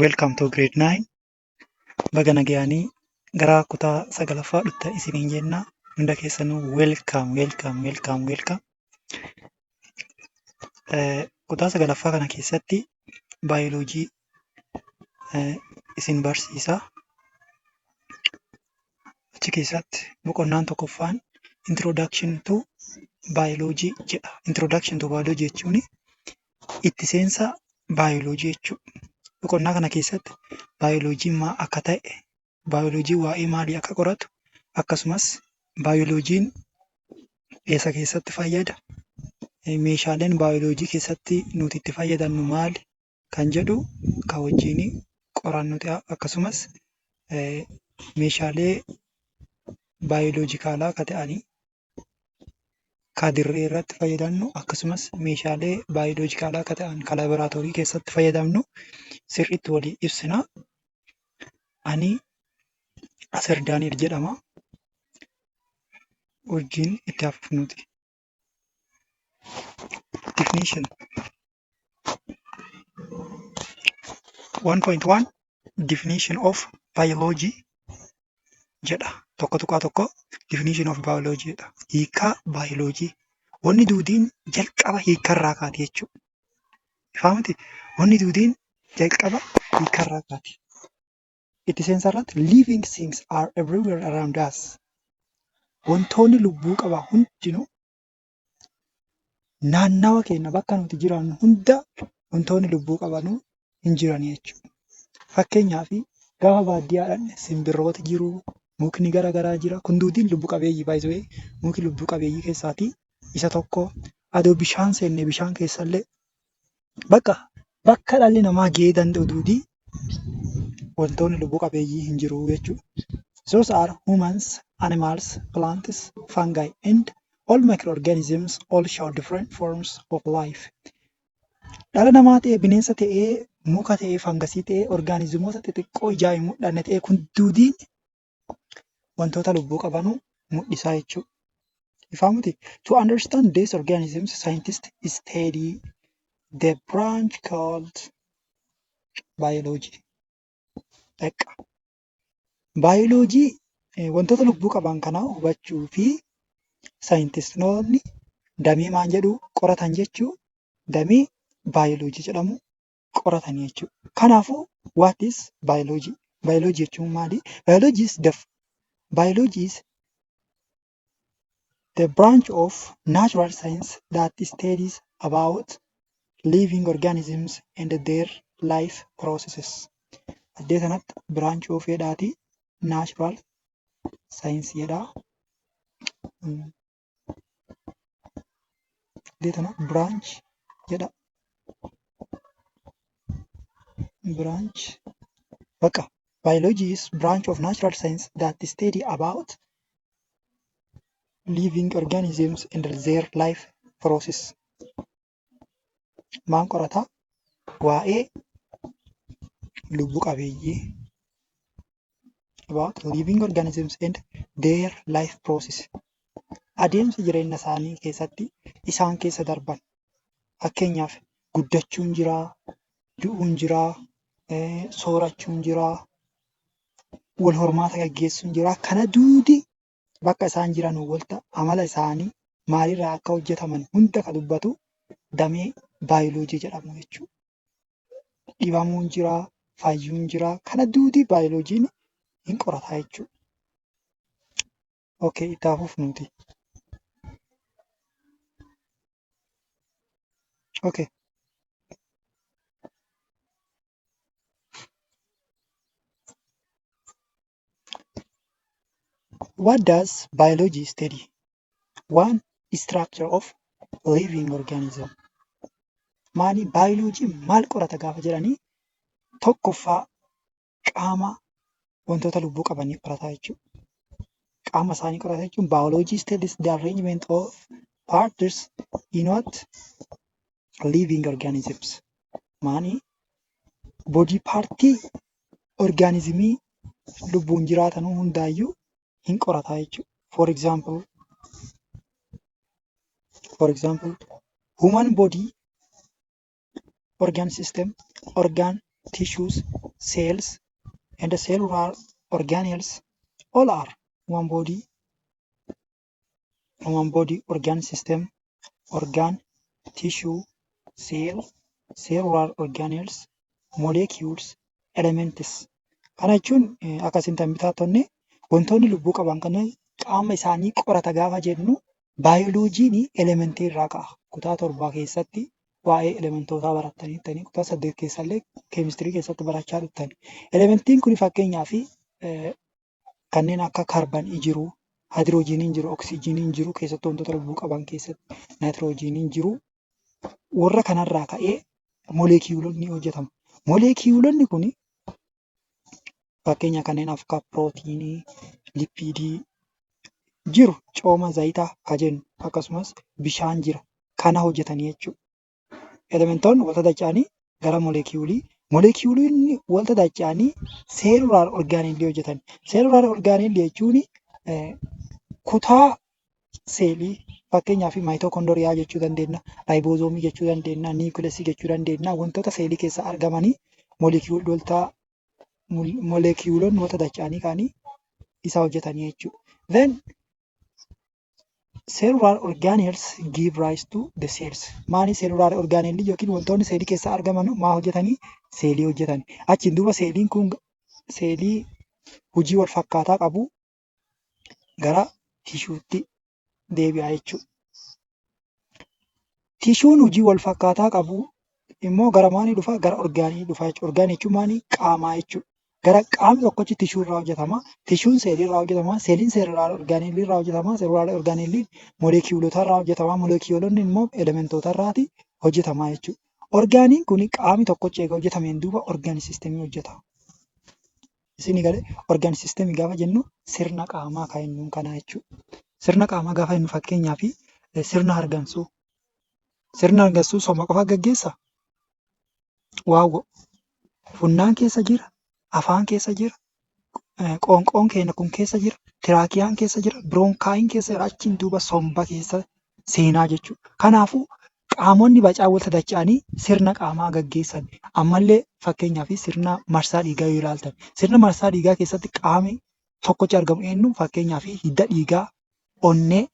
Welcome to grade 9. Baga nagayanii gara kutaa 9ffaa dhuftan isiniin jenna. Hunda keessanuu welcome. Kutaa 9ffaa kana keessatti baayoloojii isin barsiisa. Achi keessatti boqonnaan tokkoffaan introduction to biology jedha. Introduction to biology jechuun itti seensa baayoloojii jechuudha. Boqonnaa kana keessatti baayoloojiin maal akka ta'e, baayoloojiin waa'ee maalii akka qoratu, akkasumas baayoloojiin eessa keessatti fayyada, meeshaaleen baayoloojii keessatti nuti itti fayyadamnu maali kan jedhu kan wajjin qorannu ta'a. Akkasumas meeshaalee baayoloojikaalaa akka ta'anii kan dirree irratti fayyadamnu, akkasumas meeshaalee baayoloojikaalaa akka ta'an kan laaboraatoorii keessatti fayyadamnu sirriitti walii ibsina. Ani Aser Daani'el jedhama. Wajjin itti hafuufnuti. Definition 1.1 Definition of biology jedha. Tokko definition of biology jedha. Hiikaa baayoloojii. Wanni duudiin jalqaba hiikarraa kaati jechuudha. Ifaa miti? Wanni duudiin jalqaba hiikarraa kaati. Itti seensa irratti living things are everywhere around us. Wantoonni lubbuu qaban hundinuu naannawa keenya bakka nuti jiraannu hunda wantoonni lubbuu qabanuu hin jiran jechuudha. Fakkeenyaaf gaafa baadiyyaa dhaqne simbirroota jiru, mukni garaagaraa jira. Kun duudiin lubbu qabeeyyii by the way. Mukni lubbu qabeeyyii keessaatii isa tokko. Adoo bishaan seenne bishaan keessallee bakka dhalli namaa gahee danda'u duudii wantoonni lubbu qabeeyyii hin jiru jechuudha. Those are humans, animals, plants, fungi and all microorganisms all show different forms of life. Dhala namaa ta'ee, bineensa ta'ee, muka ta'ee, fangasii ta'ee, orgaanizimoota xixiqqoo ijaan hin mul'anne ta'ee kun duudiin wantoota lubbuu qabanuu mul'isaa jechuudha. Ifaa miti? To understand these organisms, scientists study the branch called biology. Baayoloojii wantoota lubbuu qaban kanaa hubachuu fi saayintistoonni damee maal jedhu qoratan jechuu damee baayoloojii jedhamu qoratan jechuudha. Kanaafuu what is biology? Biology jechuun maali? Biology is the branch of natural science that studies about living organisms and their life processes. Addee sanatti branch of jedhaati natural science jedha. Addee tana branch jedha. Biology is branch of natural science that study about living organisms and their life process. Maan qorata? Waa'ee lubbu qabeeyyii, about living organisms and their life process. Adeemsa jireenya isaanii keessatti isaan keessa darban. Fakkeenyaaf guddachuun jiraa, du'uun jiraa, soorachuun jiraa, wal hormaata gaggeessuun jiraa. Kana duudi bakka isaan jiran walta amala isaanii maalirraa akka hojjetaman hunda kan dubbatu damee baayoloojii jedhamu jechuudha. Dhibamuun jiraa, fayyuun jiraa. Kana duudi baayoloojiin hin qorataa jechuudha. Okay, itti hafuufnuti. Okay. What does biology study? One, structure of living organism. Maali baayoloojiin maal qorata gaafa jedhanii tokkoffaa qaama wantoota lubbuu qabanii qorataa jechuudha. Qaama isaanii qorata jechuun biology studies the arrangement of parts in what living organisms. Maali body partii orgaanizimii lubbuun jiraatan hundaayyuu hin qorataa jechuudha. For example, human body, organ system, organ tissues, cells, and the cellular organelles all are one body organ system, organ, tissue, cell, cellular organelles, molecules, elements. Kana jechuun akkasiin bitaatonni wantoonni lubbuu qaban kana qaama isaanii qorata gaafa jennu baayoloojiin elementii irraa ka'a. Kutaa 7 keessatti waa'ee elementootaa barattanii kutaa 8 keessallee keemistirii keessatti barachaa dhuftani. Elementiin kun fakkeenyaaf kanneen akka kaarboonii jiru, haayidroojiniin jiru, oksijiiniin jiru keessattuu wantoota lubbuu qaban keessatti naayitiroojiiniin jiru. Warra kanarraa ka'ee moleekiyuulonni hojjetamu. Moleekiyuulonni kun fakkeenya kanneen akka pirootiinii, lipiidii jiru, cooma zayitaa ka jennu akkasumas bishaan jira. Kana hojjetanii jechuudha. Elementoonni wanta dacha'anii gara moleekiyuulii, moleekiyuuliin wanta dacha'anii seelulaar orgaaniilii hojjetan. Seelulaar orgaaniilii jechuun kutaa seelii fakkeenyaaf maayitookondoriyaa jechuu dandeenya, raayibozoomii jechuu dandeenya, niikuleesii jechuu dandeenya. Wantoota seelii keessa argamanii moleekiyuulonni wanta dacha'anii ka'anii isa hojjetanii jechuudha. Then cellular organelles give rise to the cells. Maali cellular organelli yookiin wantoonni seelii keessa argaman maa hojjetanii? Seelii hojjetani. Achiin duuba seeliin kun seelii hojii wal fakkaataa qabu gara tishuutti deebi'a jechuudha. Tishuun hojii wal fakkaataa qabu immoo gara maalii dhufa? Gara orgaanii dhufa jechuudha. Orgaanii jechuun maali? Qaamaa jechuudha. Gara qaamni tokkochi tishuu irraa hojjetama. Tishuun seelii irraa hojjetama. Seeliin seelulaar orgaanelii irraa hojjetama. Seelulaar orgaaneliin moleekiyuulota irraa hojjetama. Moleekiyuulonni immoo elementoota irraati hojjetama jechuudha. Orgaaniin kun qaamni tokkochi eega hojjetameen duuba orgaanii siistemii hojjeta. Isin galee orgaanii siistemii gaafa jennu sirna qaamaa kan jennuun kana jechuudha. Sirna qaamaa gaafa jennu fakkeenyaaf sirna hargansuu. Sirna hargansuu sooma qofa gaggeessa? Waawwa. Funyaan keessa jira. Afaan keessa jira, qoonqoon keenya kun keessa jira, tiraakiyaan keessa jira, biroonkaayiin keessa jira, achiin duuba somba keessa seenaa jechuudha. Kanaafuu qaamonni bacaa wal dacha'anii sirna qaamaa gaggeessan. Ammallee fakkeenyaaf sirna marsaa dhiigaa yoo ilaaltan, sirna marsaa dhiigaa keessatti qaamni tokkochi argamu eenyu? Fakkeenyaaf hidda dhiigaa, onnee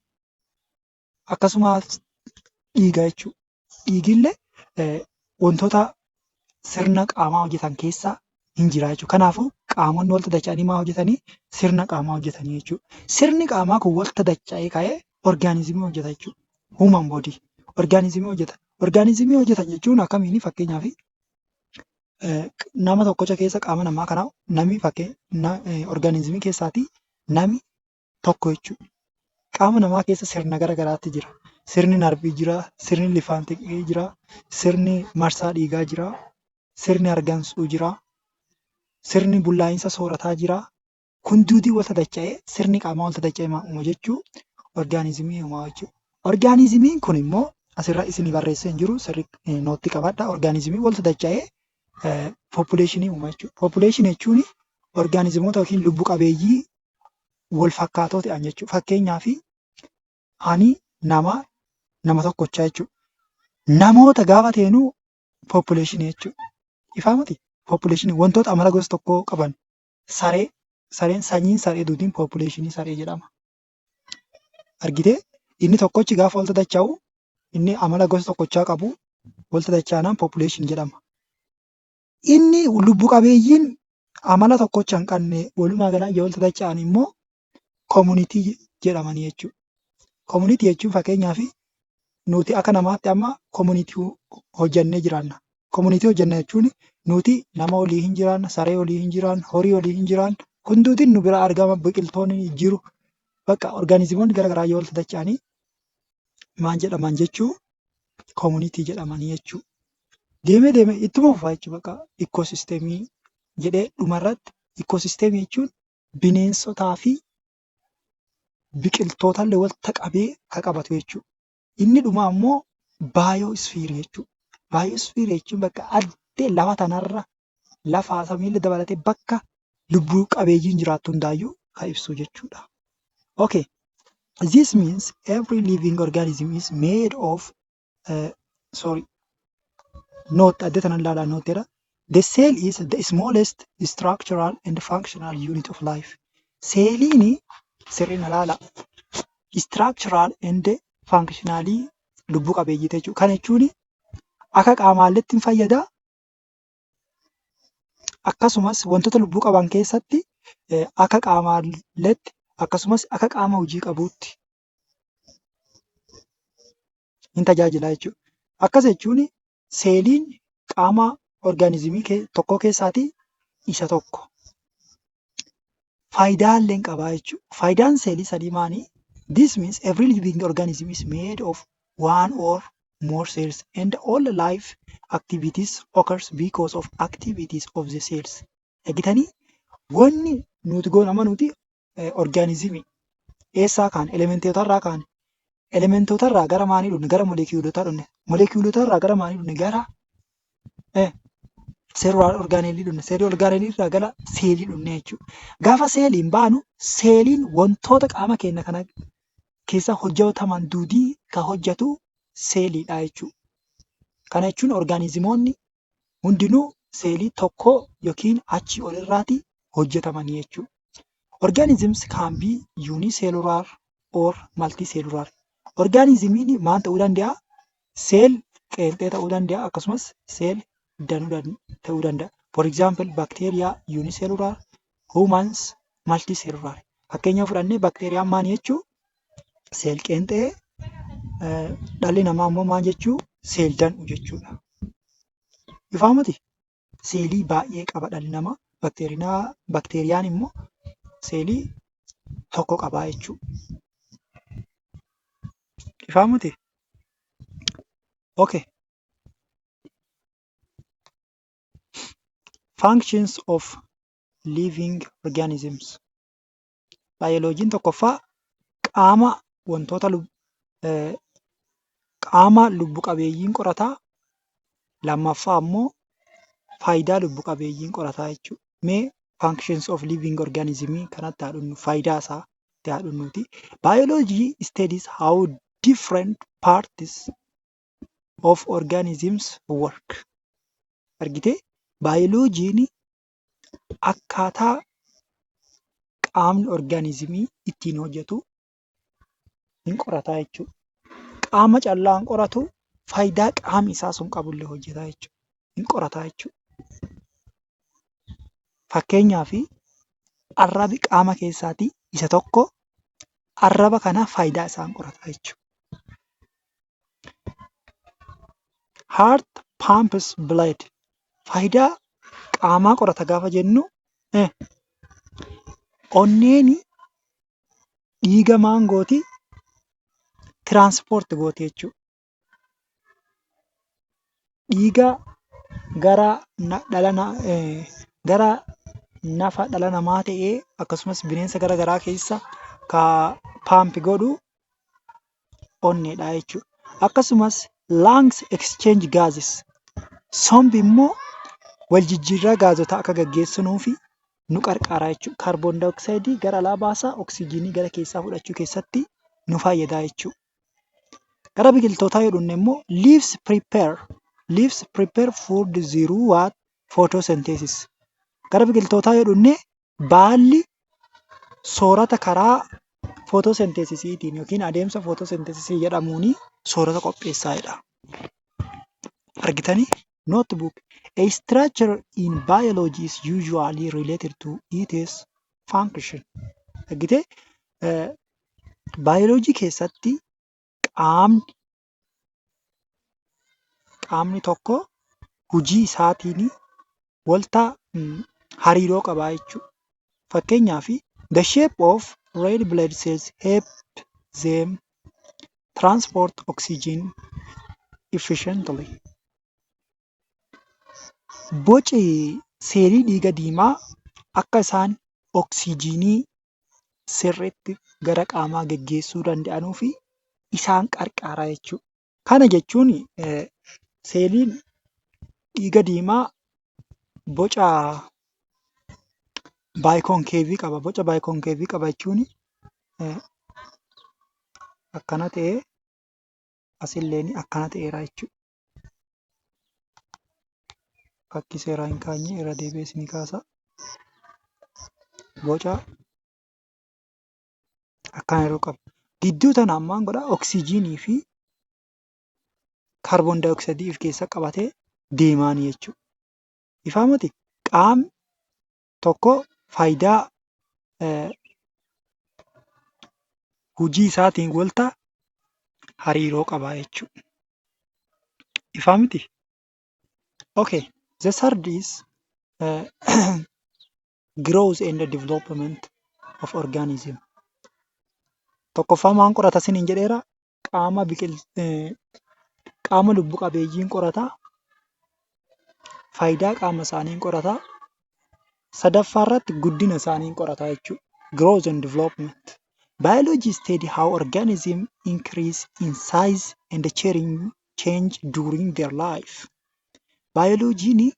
akkasumas dhiigaa jechuudha. Dhiigillee wantoota sirna qaamaa hojjetan keessaa hin jira jechuudha. Kanaafuu qaamonni wal dacha'anii maa hojjetanii? Sirna qaamaa hojjetanii jechuudha. Sirni qaamaa kun wal dacha'ee ka'ee orgaanizimii hojjeta jechuudha. Human body orgaanizimii hojjeta. Orgaanizimii hojjeta jechuun akkamiini? Fakkeenyaaf nama tokkocha keessa qaama namaa kana namni orgaanizimii keessaati namni tokko jechuudha. Qaama namaa keessa sirna garaagaraatti jira. Sirni narbii jira, sirni lifaantiqii jira, sirni marsaa dhiigaa jira, sirni hargansuu jira. Sirni bullaa'insa soorataa jira. Kun duutii wal dacha'ee sirni qaamaa wal dacha'ee uuma jechuun orgaanizimii uumaa jechuudha. Orgaanizimiin kun immoo asirra isinii barreessee hin jiru sirri nootti qabadha. Orgaanizimii wal dacha'ee poppuleeshinii uuma jechuudha. Poppuleeshinii jechuun orgaanizimoota yookiin lubbu qabeeyyii wal fakkaatoo ta'an jechuudha. Fakkeenyaaf ani nama tokkochaa jechuudha. Namoota gaafa ta'enu poppuleeshinii jechuudha. Ifaa miti? Poppuleeshinii wantoota amala gosa tokkoo qaban sareen sanyiin saree duutiin poppuleeshinii saree jedhama. Argitee inni tokkochi gaafa wal dacha'u inni amala gosa tokkochaa qabu wal dacha'anaan poppuleeshinii jedhama. Inni lubbu qabeeyyiin amala tokkocha hin qabne walumaa galatti wal dacha'an immoo koomunitii jedhamanii jechuudha. Koomunitii jechuun fakkeenyaaf nuti akka namaatti amma koomunitii hojjannee jiraanna. Koomunitii hojjanna jechuun nuti nama olii hin jiraanna, saree olii hin jiraanna, horii olii hin jiraanna. Hunduutiin nu bira argama, biqiltoonni jiru. Bakka orgaanizimoonni garaagaraa yoo wal dacha'anii maal jedhaman jechuu koomunitii jedhamanii jechuudha. Deemee ittuma fufaa jechuudha. Bakka ikkoosisteemii jedhee dhumarratti ikkoosisteemii jechuun bineensotaa fi biqiltootaallee walitti qabee kan qabatu jechuudha. Inni dhumaa immoo baayosfiirii jechuudha. Baayosfiirii jechuun bakka addee lafa tanarra lafaa samiillee dabalatee bakka lubbuu qabeeyyiin jiraattu hundaayyuu kan ibsu jechuudha. Okay, this means every living organism is made of note addee tanan ilaalaa nootedha. The cell is the smallest structural and functional unit of life. Seeliin sirriin ilaala. Structural and functionally lubbuu qabeeyyii jechuudha. Kana jechuun akka qaamaalleetti hin fayyadaa. Akkasumas wantoota lubbuu qaban keessatti akka qaamaalleetti akkasumas akka qaama hojii qabuutti hin tajaajila jechuudha. Akkas jechuun seeliin qaama orgaanizimii tokkoo keessaatii isa tokko. Faayidaalee qabaa jechuudha. Faayidaan seelii sadii maali? This means every living organism is made of one or more cells and all life activities occurs because of activities of the cells. Eegitanii wanni nuti goonama nuti orgaanizimii eessaa kaan elementootarraa kaan elementootarraa gara maanii dhufne gara moleekiyuulotaa dhufne moleekiyuulotarraa gara maanii dhufne gara seelular orgaaneelii dhufne seelii orgaaneelii irraa gara seelii dhufne jechuudha. Gaafa seeliin baanu seeliin wantoota qaama keenya kana keessa hojjetaman duudii kan hojjetu seeliidha jechuudha. Kana jechuun orgaanizimoonni hundinuu seelii tokko yookiin achii olirraati hojjetamanii jechuudha. Organisms can be unicellular or multicellular. Orgaanizimiin maal ta'uu danda'a? Seel qeenxee ta'uu danda'a akkasumas seel danuu ta'uu danda'a. For example, bacteria unicellular, humans multicellular. Fakkeenya fudhannee bakteeriyaan maal jechuu? Seel qeenxee, dhalli namaa immoo maal jechuu? Seel danuu jechuudha. Ifaamati seelii baay'ee qaba dhalli namaa. Bakteeriyaan immoo seelii tokko qabaa jechuudha. Ifaamati? Okay. Functions of living organisms. Baayoloojiin tokkoffaa qaama wantoota qaama lubbu qabeeyyiin qorataa. Lammaffaa immoo faayidaa lubbu qabeeyyiin qorataa jechuudha. Mee functions of living organism kanatti haa dhufnu faayidaa isaa itti haa dhufnuuti. Biology studies how different parts of organisms work. Argitee baayoloojiin akkaataa qaamni orgaanizimii ittiin hojjetu hin qorataa jechuudha. Qaama callaa hin qoratu faayidaa qaamni isaa sun qabullee hojjetaa jechuudha. Hin qorataa jechuudha. Fakkeenyaaf arrabi qaama keessaatii isa tokko arraba kana faayidaa isaa hin qorataa jechuudha. Heart pumps blood. Faayidaa qaamaa qorata gaafa jennu onneen dhiiga maal gooti tiraanspoort gooti jechuudha. Dhiiga gara nafa dhala namaa ta'ee akkasumas bineensa gara garaa keessa ka paampi godhu onneedha jechuudha. Akkasumas lungs exchange gases. Sombi immoo wal jijjiirraa gaazota akka gaggeessinuufi nu qarqara jechuudha. Kaarboon daayoksayidii gara alaa baasaa oksijiinii gara keessaa fudhachuu keessatti nu fayyada jechuudha. Gara biqiltootaa yoo dhufne immoo leaves prepare food through what? Photosynthesis. Gara biqiltootaa yoo dhufne baalli soorata karaa photosynthesisiitiin yookiin adeemsa photosynthesisii jedhamuun soorata qopheessaadha. Argitanii? Notebook. A structure in biology is usually related to its function. Argitee? Baayoloojii keessatti qaamni tokko hojii isaatiin walta hariiroo qabaa jechuudha. Fakkeenyaaf the shape of red blood cells help them transport oxygen efficiently. Boci seelii dhiiga diimaa akka isaan oksijiinii sirriitti gara qaamaa geggeessuu danda'anuu fi isaan qarqara jechuudha. Kana jechuun seeliin dhiiga diimaa boca baayikonkeevii qaba. Boca baayikonkeevii qaba jechuun akkana ta'ee asilleen akkana ta'eera jechuudha. Fakki seeraa hin kaanye irra deebi'ee isinii kaasa. Boca akkana yeroo qabu. Gidduu tanaan maal godhaa? Oksijiinii fi kaarboon daayooksaayidii of keessa qabatee deemaani jechuudha. Ifaa miti qaamni tokko faayidaa hojii isaatiin wanta hariiroo qaba jechuudha. Ifaa miti? Okay, the third is growth and development of organism. Tokkoffaa maan qorata isiniin jedheera? Qaama lubbu qabeeyyiin qorata. Faayidaa qaama isaaniin qorata. Sadaffaa irratti guddina isaaniin qorata jechuudha. Growth and development. Biology study how organisms increase in size and change during their life. Biolojiin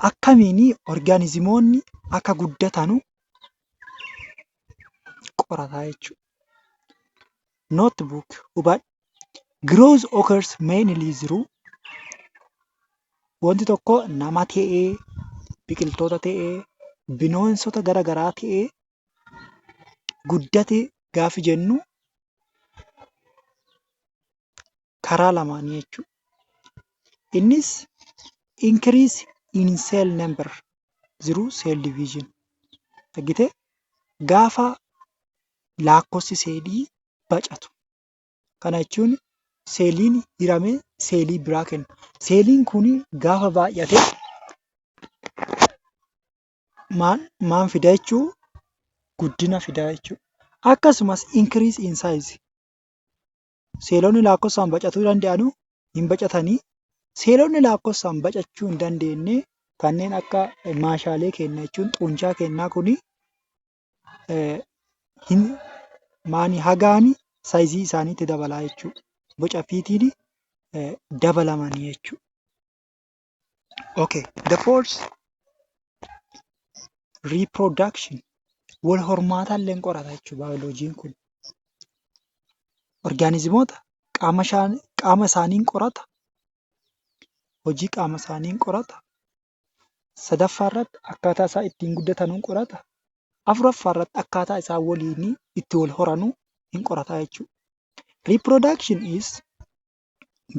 akkamiin organizimoonni akka guddatanu qorata jechuudha. Notebook hubadhu. Growth occurs mainly through wanti tokko nama ta'ee, biqiltoota ta'ee, bineensota gara garaa ta'ee guddate gaafa jennu karaa lamaanii jechuudha. Innis increase in cell number through cell division. Argitee? Gaafa lakkoofsi seelii bacatu. Kana jechuun seeliin hiramee seelii biraa kenna. Seeliin kun gaafa baay'ate maal fida jechuu? Guddina fida jechuudha. Akkasumas increase in size. Seelonni lakkoofsaan bacachuu danda'anu hin bacatanii. Seelonni lakkoofsaan bacachuu hin dandeenye kanneen akka maashaalee kennaa jechuun xuuncaa kennaa kuni hagaani saayizii isaaniitti dabalaa jechuudha. Boca fiitiin dabalamanii jechuudha. Okay, the fourth reproduction. Wal hormaata illee qorata jechuudha baayoloojiin kun. Orgaanizimoota qaama isaaniin qorata. Hojii qaama isaaniin qorata. Sadaffaa irratti akkaataa isaan ittiin guddatan qorata. Afuraffaa irratti akkaataa isaan waliin itti wal horanu hin qorata jechuudha. Reproduction is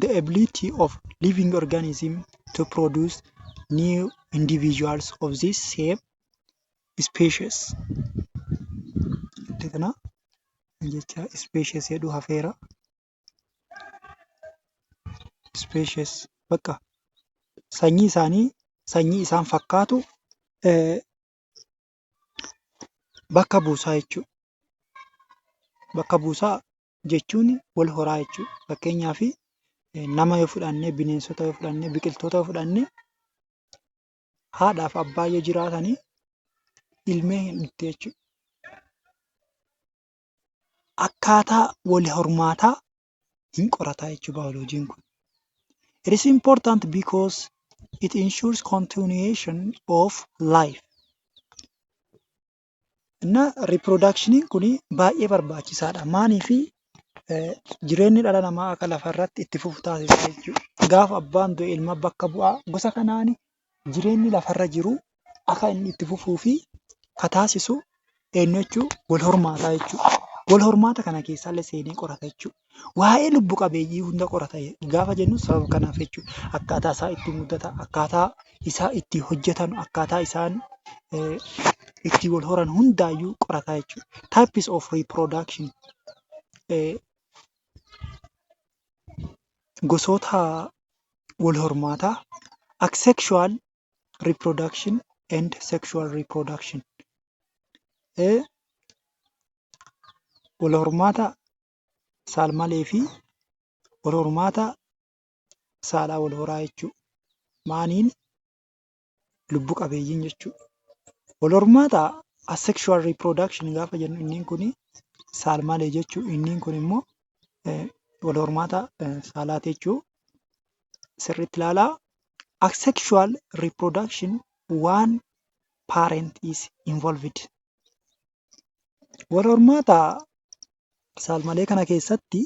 the ability of living organism to produce new individuals of this same species. Kana jecha species jedhu hafeera. Species bakka sanyii isaanii sanyii isaan fakkaatu bakka buusaa jechuudha. Bakka buusaa jechuun wal horaa jechuudha. Fakkeenyaaf nama yoo fudhanne, bineensota yoo fudhanne, biqiltoota yoo fudhanne haadhaaf abbaa yoo jiraatanii ilmee hin dhufte jechuudha. Akkaataa wal hormaataa hin qorata jechuudha baayoloojiin kun. It is important because it ensures continuation of life. Na reproductioniin kun baay'ee barbaachisaadha. Maaliif jireenyi dhala namaa akka lafarratti itti fufu taasisa jechuudha. Gaafa abbaan du'e ilma bakka bu'aa gosa kanaan jireenyi lafarra jiru akka inni itti fufuu fi ka taasisu eenyu jechuudha? Wal hormaataa jechuudha. Wal hormaata kana keessaallee seenee qorata jechuudha. Waa'ee lubbu qabeeyyii hunda qorata gaafa jennu sababa kanaaf jechuudha. Akkaataa isaa itti guddata, akkaataa isaa itti hojjetan, akkaataa isaan itti wal horan hundaayyuu qorata jechuudha. Types of reproduction. Gosoota wal hormaataa asexual reproduction and sexual reproduction. Wal hormaata saalmalee fi wal hormaata saalaa wal horaa jechuudha. Maaniin lubbu qabeeyyiin jechuudha. Wal hormaata asexual reproduction gaafa jennu inni kun saalmalee jechuudha. Inni kun immoo wal hormaata saalaati jechuudha. Sirriitti ilaalaa. Asexual reproduction one parent is involved. Wal hormaata saalmalee kana keessatti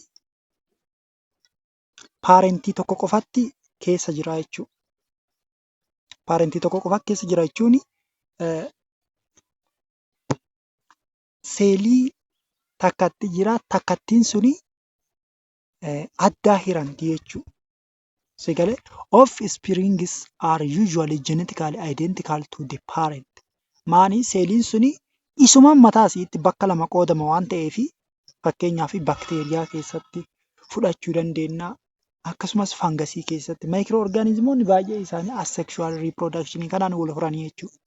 paarentii tokko qofatti keessa jira jechuudha. paarentii tokko qofa keessa jira jechuun seelii takkatti jira, takkattiin suni addaa hiramti jechuudha. Sagalee offsprings are usually genetically identical to the parent. Maani seeliin suni isumaan mataa isiitti bakka lama qoodama waan ta'eef fakkeenyaaf bakteeriyaa keessatti fudhachuu dandeenya. Akkasumas fangasii keessatti maayikiroo orgaanizimoonni baay'ee isaanii asexual reproduction kanaan wal horanii jechuudha.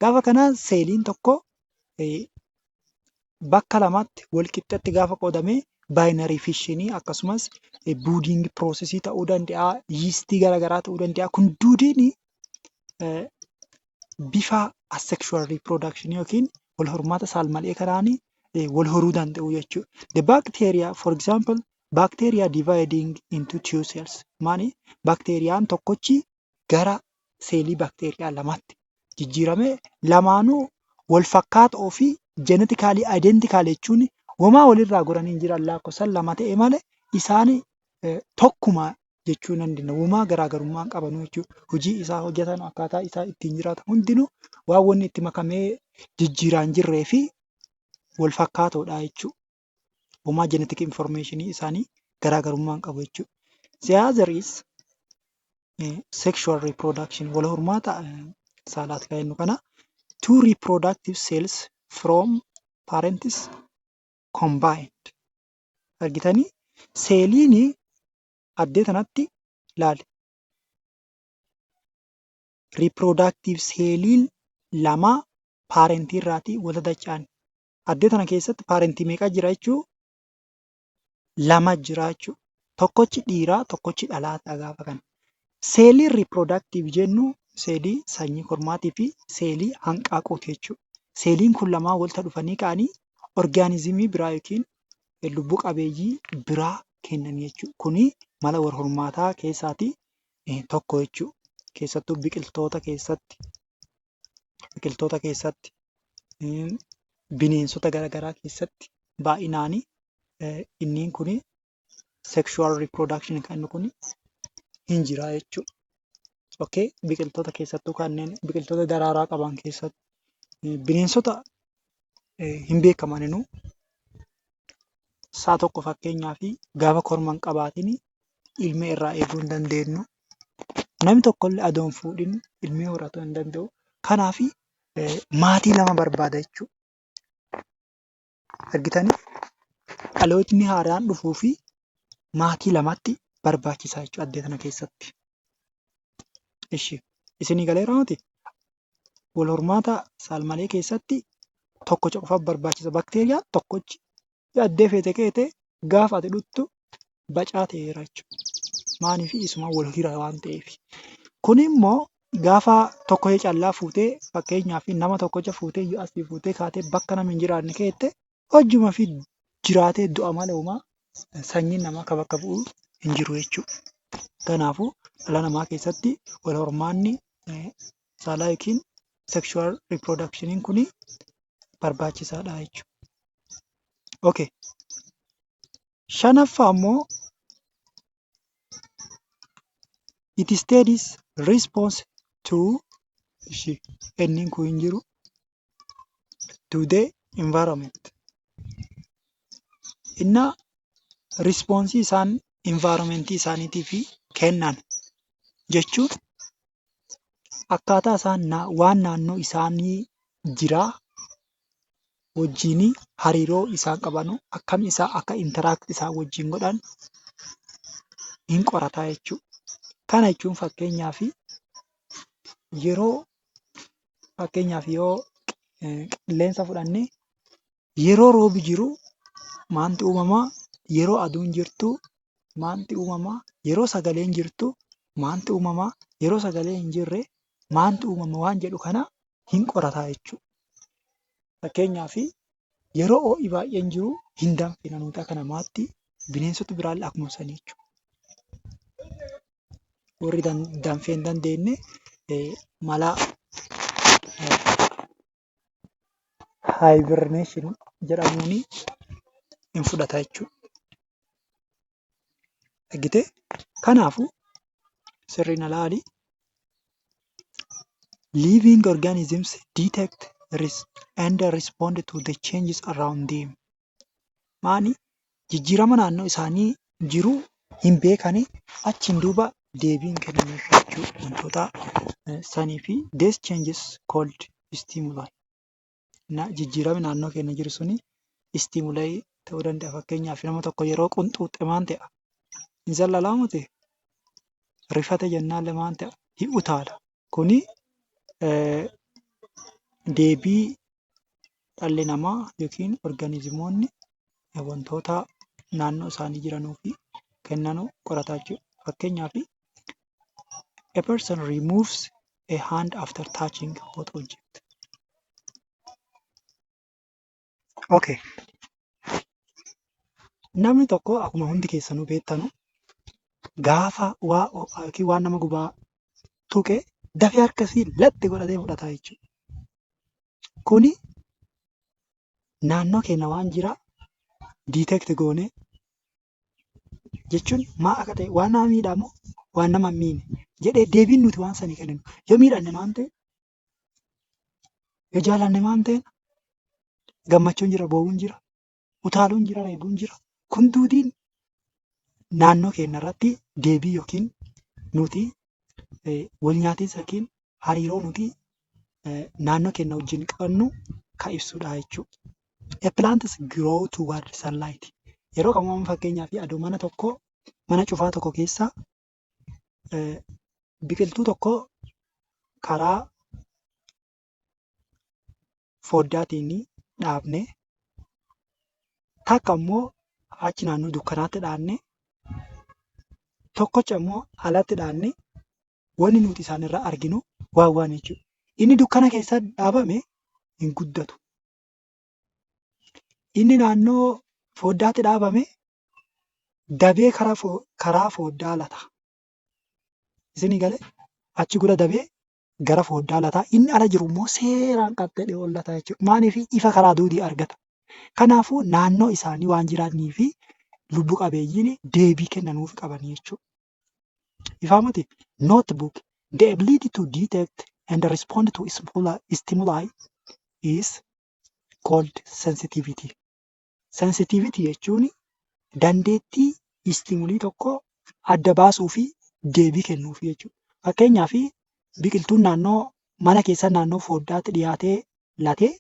Gaafa kana seeliin tokko bakka lamatti wal qixxatti gaafa qoodamee baayinarii fishinii akkasumas buudingi piroosesii ta'uu danda'a, yiistii garaagaraa ta'uu danda'a. Kun duudiin bifa asexual reproduction yookiin wal hormaata saalmalee kanaan wal horuu danda'u jechuudha. The bacteria, for example, bacteria dividing into two cells. Maani bakteeriyaan tokkochi gara seelii bakteeriyaa lamatti jijjiiramee lamaanuu wal fakkaatoo fi genetically identical jechuun homaa walirraa goranii jiran lakkoofsan lama ta'e malee isaan tokkuma jechuu dandeenya. Homaa garaagarummaa qaban jechuudha. Hojii isaa hojjetan akkaataa isaa ittiin jiraatan hundinuu waan wanni itti makamee jijjiiraan jirree fi wal fakkaatoodha jechuudha. Homaa genetic information isaanii garaagarummaa qabu jechuudha. The other is sexual reproduction. Wal hormaata saalaati kan jennu kana two reproductive cells from parents combined. Argitanii seeliin addee tanatti ilaali. Reproductive seeliin lama paarentii irraatii wal dacha'an. Addee tana keessatti paarentii meeqa jira jechuu? Lama jira jechuudha. Tokkochi dhiiraa, tokkochi dhalaadha gaafa kana. Seelii reproductive jennu seelii sanyii kormaatii fi seelii hanqaaquuti jechuudha. Seeliin kun lamaan walitti dhufanii ka'anii orgaanizimii biraa yookiin lubbuu qabeeyyii biraa kennan jechuudha. Kuni mala wal hormaataa keessaatii tokko jechuudha. Keessattuu biqiltoota keessatti, bineensota garaagaraa keessatti baay'inaan inni kun sexual reproduction kan kun hin jira jechuudha. Okay? Biqiltoota keessattuu kanneen biqiltoota daraaraa qaban keessatti bineensota hin beekamaninu saa tokko fakkeenyaa fi gaafa korman qabaatiin ilmee irraa eeguu hin dandeenyu. Namni tokkollee adoon fuudhin ilmee horatuu hin danda'u. Kanaaf maatii lama barbaada jechuudha. Argitanii dhalootni haaraan dhufuu fi maatii lamatti barbaachisaa jechuudha addee kana keessatti. Isinii galeera miti? Wal hormaata saalmalee keessatti tokkocha qofa barbaachisa. Bakteeriyaan tokkochi addee feete keete gaafa ati dhuttu bacaa ta'eera jechuudha. Maaniif isuma wal hira waan ta'eef. Kun immoo gaafa tokko callaa fuutee fakkeenyaaf nama tokkocha fuutee asii fuutee kaatee bakka nama hin jiraanne keette hojjuma fi jiraatee du'a malee uumaa sanyiin namaa kan bakka bu'u hin jiru jechuudha. Kanaafuu dhala namaa keessatti wal hormaanni saalaa yookiin sexual reproductioniin kun barbaachisaadha jechuudha. Okay. Shanaffaa immoo it studies response to inni kun hin jiru to the environment. Inna response isaan environmentii isaaniitiif kennan jechuun akkaataa isaan waan naannoo isaanii jiraa wajjin hariiroo isaan qabanu akkam isaa akka interact isaan wajjin godhan hin qorataa jechuudha. Kana jechuun fakkeenyaaf yoo qilleensa fudhannee yeroo roobi jiru maanti uumamaa, yeroo aduun jirtu maanti uumamaa, yeroo sagaleen jirtu maanti uumamaa, yeroo sagalee hin jirre maanti uumama waan jedhu kana hin qorataa jechuudha. Fakkeenyaaf yeroo ho'i baay'een jiru hin danfina nuti akka namaatti bineensota biraallee akkuma sanii jechuudha. Warri danfee hin dandeenye mala hibernation jedhamuun hin fudhata jechuudha. Argitee? Kanaafuu sirriin ilaali living organisms detect and respond to the changes around them. Maani jijjiirama naannoo isaanii jiru hin beekani achiin duuba deebiin kennamuuf jechuu wantoota sanii fi these changes called stimuli. Jijjiirama naannoo keenya jiru suni stimuli ta'uu danda'a. Fakkeenyaaf nama tokko yeroo qunxuuxe maal ta'a? Hin zallalaamu ta'e? Rifate jennaan maal ta'a? Hin utaala. Kuni deebii dhalli namaa yookiin organizimoonni wantoota naannoo isaanii jiranuu fi kennanu qorataa jechuudha. Fakkeenyaaf a person removes a hand after touching hot object. Okay. Namni tokko akkuma hundi keessanuu beektanu gaafa yookiin waan nama gubaa tuqe dafee harkasii latti godhatee fudhataa jechuudha. Kuni naannoo keenya waan jira detect goone jechuun maa akka ta'e waan nama miidhamu waan nama hin miine jedhee deebiin nuti waan sanii kenninu. Yoo miidhanne maal ta'e? Yoo jaalanne maal ta'e? Gammachuun jira, boo'uun jira, utaaluun jira, reebuun jira. Kun duudiin naannoo keenya irratti deebii yookiin nuti wal nyaatis yookiin hariiroo nuti naannoo keenya wajjin qabannu kan ibsudha jechuudha. A plants grow toward sunlight. Yeroo kamuu fakkeenyaaf aduu mana cufaa tokko keessa biqiltuu tokko karaa foddaatiin dhaabne takka immoo achi naannoo dukkanaatti dhaabne tokkocha immoo alatti dhaabne wanni nuti isaan irraa arginu waan jechuudha. Inni dukkana keessa dhaabame hin guddatu. Inni naannoo foddaatti dhaabame dabee karaa foddaa lata. Isin galee achi gura dabee gara foddaa lataa. Inni ala jiru immoo seeraan qaxxalee ol lataa jechuudha. Maaliif ifa karaa duudii argata. Kanaafuu naannoo isaanii waan jiraatanii fi lubbu qabeeyyiin deebii kennanuuf qaban jechuudha. Ifaamati notebook the ability to detect and respond to stimuli is called sensitivity. Sensitivity jechuun dandeettii stimulii tokko adda baasuu fi deebii kennuuf jechuudha. Fakkeenyaaf biqiltuun mana keessa naannoo foddaatti dhiyaatee latee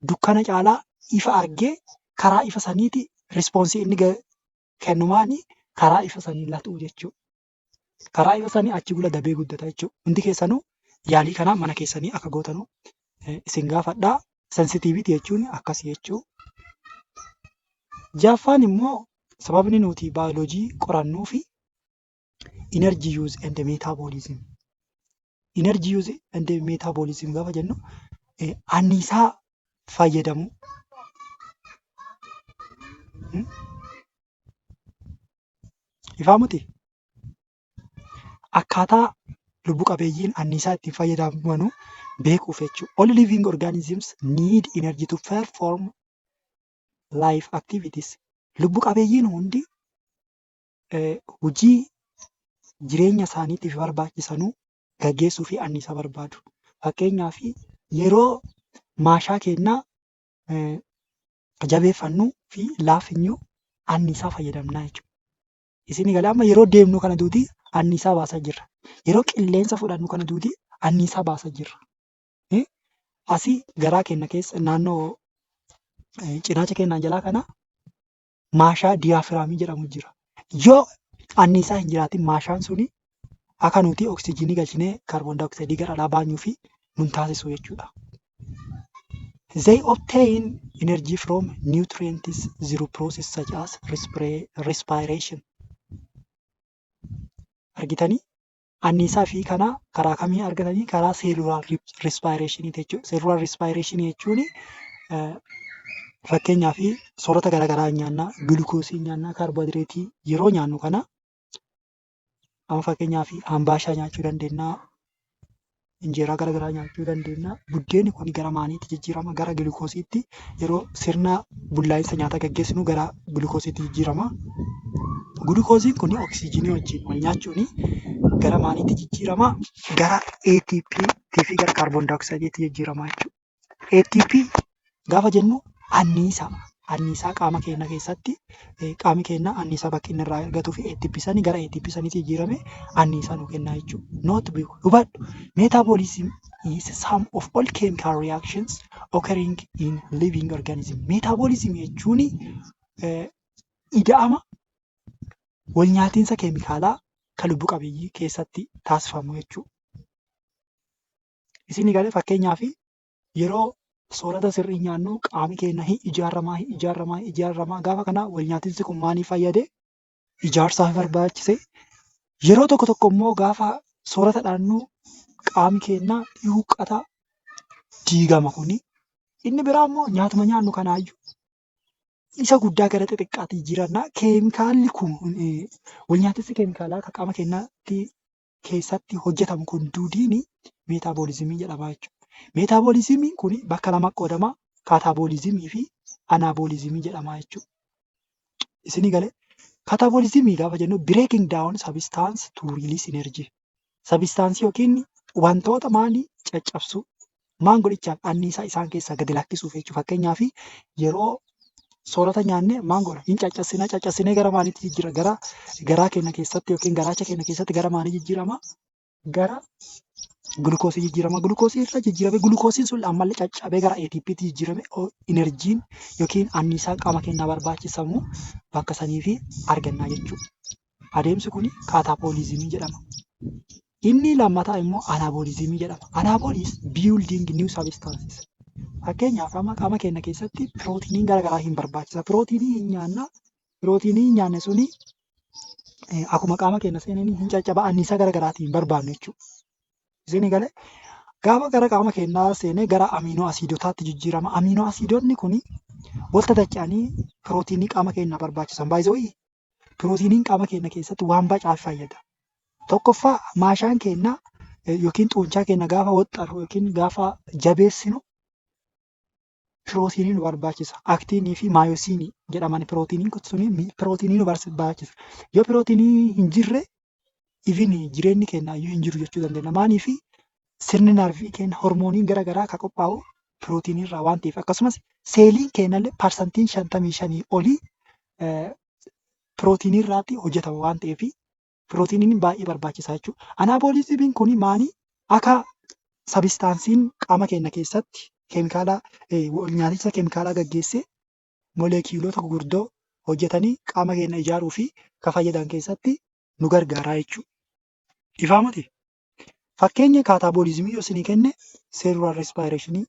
dukkana caalaa ifa argee karaa ifa saniiti rispoonsii inni kennumaan karaa ifa sanii latuu jechuudha. Karaa ifa sanii achi gula dabee guddata jechuudha. Hundi keessanuu yaalii kanaa mana keessanii akka gootanuu isin gaafadhaa. Sensitivity jechuun akkasii jechuudha. Jaaffaan immoo sababni nuti baayoloojii qorannuu fi energy use and metabolism. Energy use and metabolism gaafa jennu anniisaa fayyadamu. Ifaamuti akkaataa lubbu qabeeyyiin anniisaa ittiin fayyadamu beekuuf jechuudha. All living organisms need energy to perform life activities. Lubbu qabeeyyiin hundi hojii jireenya isaaniitiif barbaachisanuu gaggeessuu fi anniisaa barbaadu. Fakkeenyaaf yeroo maashaa kennaa jabeeffannuu fi laafinyuu anniisaa fayyadamnaa jechuudha. Isin galee amma yeroo deemnu kana duuti anniisaa baasaa jirra. Yeroo qilleensa fudhannu kana duuti anniisaa baasaa jirra. Asii garaa keenya keessa naannoo cinaacha keenyaa jalaa kana maashaa diyaafiraamii jedhamu jira. Yoo anniisaa hin jiraatin maashaan suni akka nuti oksijiinii galchinee kaarboon daayooksaayidii gara alaa baanyuu fi nun taasisu jechuudha. They obtain energy from nutrients through process such as respiration. Argitanii anniisaa fi kana karaa kamii argatanii? Karaa cellular respiration jechuudha. Cellular respiration jechuun fakkeenyaaf soorata garaagaraa nyaannaa, gulukoosii nyaannaa, kaarboohayidireetii yeroo nyaannu kana amma fakkeenyaaf hambaashaa nyaachuu dandeenya, injeeraa garaagaraa nyaachuu dandeenya. Buddeenni kun gara maaliitti jijjiirama? Gara gulukoosiitti. Yeroo sirna bullaa'insa nyaataa gaggeessinu gara gulukoosiitti jijjiirama. Gulukoosiin kun oksijiinii wajjin wal nyaachuun gara maaliitti jijjiirama? Gara ATP fi gara kaarboon daayoksaayidiitti jijjiirama jechuudha. ATP gaafa jennu anniisaa qaama keenya keessatti qaamni keenya anniisaa bakki inni irraa argatuu fi ATP sanii gara ATP saniitti jijjiirame anniisaa nu kenna jechuudha. Note hubadhu. Metabolism is sum of all chemical reactions occurring in living organism. Metabolism jechuun ida'ama wal nyaatiinsa keemikaalaa kan lubbu qabeeyyii keessatti taasifamu jechuudha. Isin galee fakkeenyaaf yeroo soorata sirrii nyaannu qaamni keenya ijaaramaa gaafa kana wal nyaatiinsi kun maaliif fayyade? Ijaarsaaf barbaachise. Yeroo tokko immoo gaafa soorata dhaannu qaamni keenya huqqata diigama kuni. Inni biraa immoo nyaatuma nyaannu kanaayyuu isa guddaa gara xixiqqaatti jijjiiranna. Keemikaalli kun wal nyaatiinsi keemikaalaa kan qaama keenyaatti keessatti hojjetamu kun duudiin meetaaboolizimii jedhama jechuudha. Meetaaboolizimiin kun bakka lama qoodama. Kaataaboolizimii fi anaaboolizimii jedhama jechuudha. Isinii galee kaataaboolizimii gaafa jennu breaking down substance to release energy. Substaansii yookiin wantoota maalii caccabsuu maan godhichaaf anniisaa isaan keessaa gadi lakkisuuf jechuudha. Fakkeenyaaf yeroo soorata nyaanne maan godha hin caccabsinee gara maaliitti jijjiira? Gara garaa keenya keessatti yookiin garaacha keenya keessatti gara maalii jijjiirama? Gara gulukoosii jijjiirama. Gulukoosii irra jijjiirame gulukoosiin sun ammallee caccabee gara ATP'tti jijjiirame inerjiin yookiin anniisaa qaama keenyaa barbaachisamu bakka sanii fi argannaa jechuudha. Adeemsi kun kaataaboolizimii jedhama. Inni lammataa immoo anaaboolizimii jedhama. Anaabooliis building new substances. Fakkeenyaaf amma qaama keenya keessatti pirootiiniin garaagaraa hin barbaachisa. Pirootiinii hin nyaanna. Pirootiinii hin nyaanne suni akkuma qaama keenya seenanii hin caccaba anniisaa garaagaraatiin hin barbaannu jechuudha. Isinii galee gaafa gara qaama keenyaa seenee gara aminoo asiidotaatti jijjiirama. Aminoo asiidonni kun walitti dacha'anii pirootiinii qaama keenyaa barbaachisan. Baay'ee pirootiiniin qaama keenya keessatti waan bacaaf fayyada. Tokkoffaa maashaan keenya yookiin xuuncaa keenya gaafa waxxaru yookiin gaafa jabeessinu pirootiinii nu barbaachisa. Aktiinii fi maayosiinii jedhaman pirootiinii nu barbaachisa. Yoo pirootiinii hin jirre jireenyi keenya iyyuu hin jiru jechuu dandeenya. Maaliif sirni narvii keenya hormooniin garaagaraa kan qophaa'u pirootiinii irraa waan ta'eef akkasumas seeliin keenyallee parsantiin 55 olii pirootiinii irraatti hojjetama waan ta'eef pirootiiniin baay'ee barbaachisaa jechuudha. Anaaboolizimiin kun maali? Akka sabistaansiin qaama keenya keessatti keemikaalaa nyaaticha keemikaalaa gaggeessee molekiilota gurguddoo hojjetanii qaama keenya ijaaruu fi kan fayyadan keessatti nu gargaara jechuudha. Ifaa miti? Fakkeenya kaataaboolizimii yoo isinii kenne seelular respireeshinii.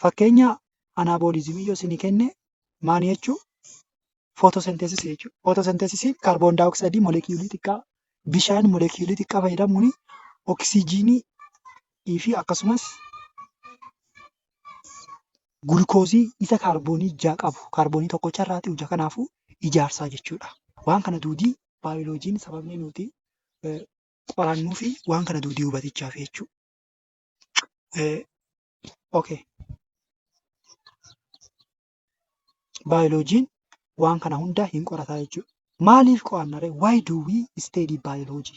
Fakkeenya anaaboolizimii yoo isinii kenne maali jechuu? Footosenteesisii jechuudha. Footosenteesisiin kaarboon daayoksayidii molekiilii xiqqaa bishaan molekiilii xiqqaa fayyadamuun oksijiinii fi akkasumas gulukoozii isa kaarboonii ja'a qabu kaarboonii tokkocha irraati ija kanaafuu ijaarsaa jechuudha. Waan kana duudii baayoloojiin sababni nuti qorannuu fi waan kana duudii hubatichaaf jechuudha. Baayoloojiin waan kana hunda hin qorataa jechuudha. Maaliif qo'annare? Why do we study biology?